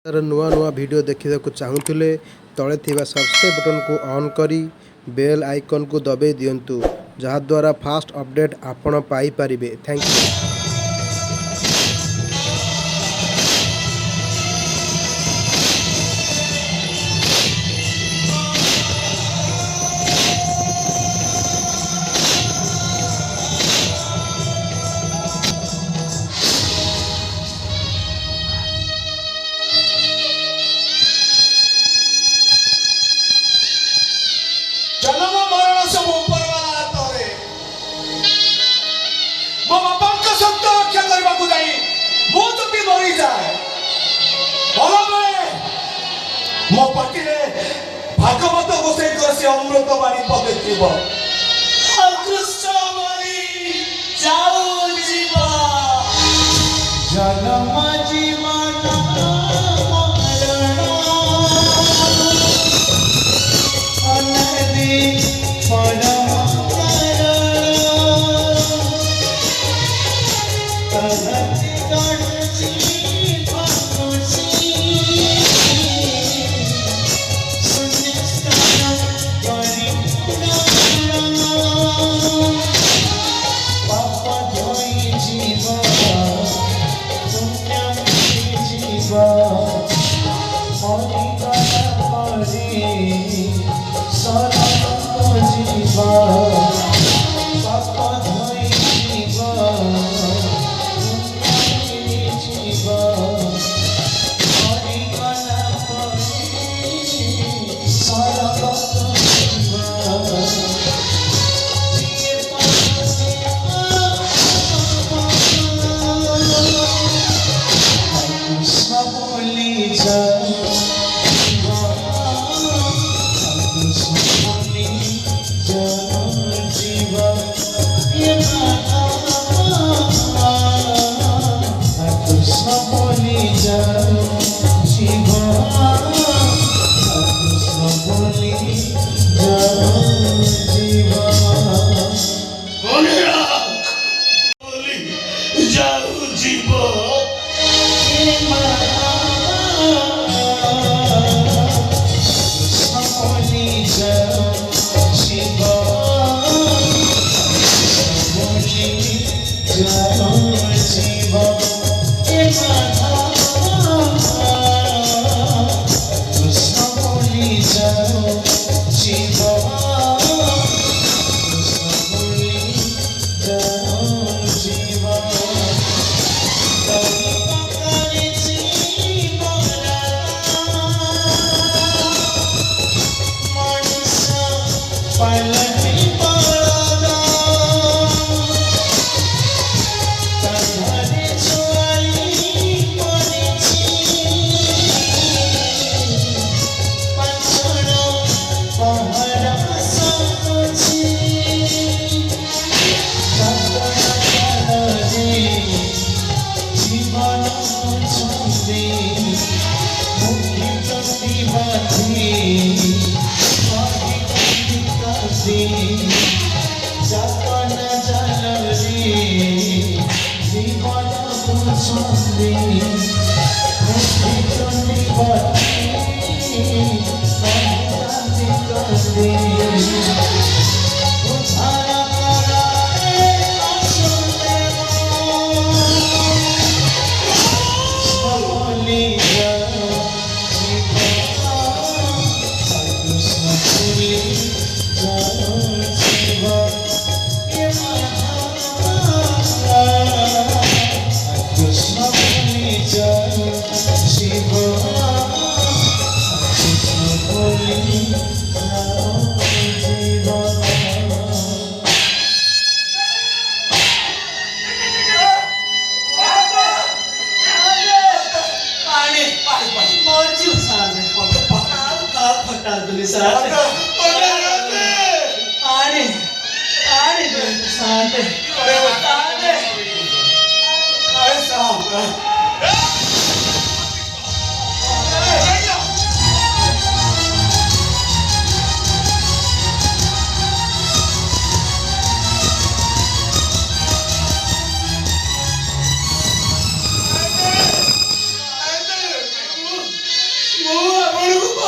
नुआ नुआ वीडियो देखा चाहूले तले थिबा सब्सक्राइब बटन को ऑन करी बेल आइकन को दबाई दिंतु जहाद्वारा फास्ट अपडेट आपण पाई परिबे। Thank you. जन्म मरण सब ऊपर वाला हाथ रे मो बापा का सत्य रक्षा करबा को जाई मो जति मरी जाए भलो में मो पाटी रे भागवत गोसाई से अमृत बाणी पकेतिब कृष्ण मरी जाऊ जीवा जन्म जीवन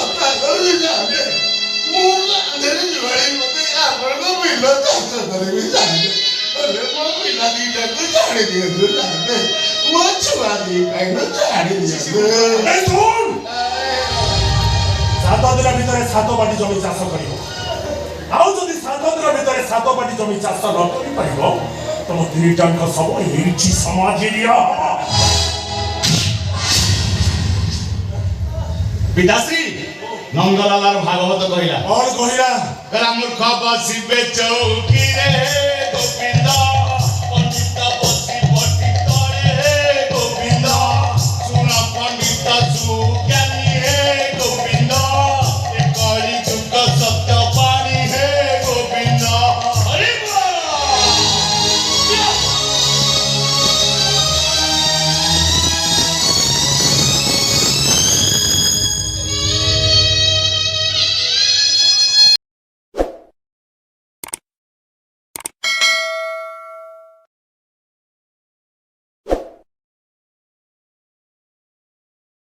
କଥା କହିବି ଜାଣେ ମୁଁ ଆଗରେ ଯୁଆଡି ମତେ ଆପଣଙ୍କ ବିଲ ଚାଷ କରିବି ଜାଣେ ହେଲେ ମୋ ପିଲା ଦିଟାକୁ ଛାଡ଼ି ଦିଅନ୍ତୁ ଜାଣେ ମୋ ଛୁଆ ଦିଟାକୁ ଛାଡ଼ି ଦିଅନ୍ତୁ এই শুন 7 দিন ভিতরে 7 বাটি জমি চাষ করিব ଆଉ ଯଦି 7 ଦିନ ଭିତରେ 7 ବାଟି ଜମି ଚାଷ ନ କରିପାରିବ ତମ ଦିଟାଙ୍କ ସବୁ ହେଇଛି ସମାଜୀୟ ପିତାଶ୍ରୀ ନଙ୍ଗଲାଲାର ଭାଗବତ କହିଲା କଣ କହିଲା କହିଲା ମୂର୍ଖ ବସିବେ ଚୌକିରେ ଗୋବିନ୍ଦ ପଣ୍ଡିତ ବସି ବଟି ତଳେ ଗୋବିନ୍ଦ ଶୁଣ ପଣ୍ଡିତ ସୁଜ୍ଞା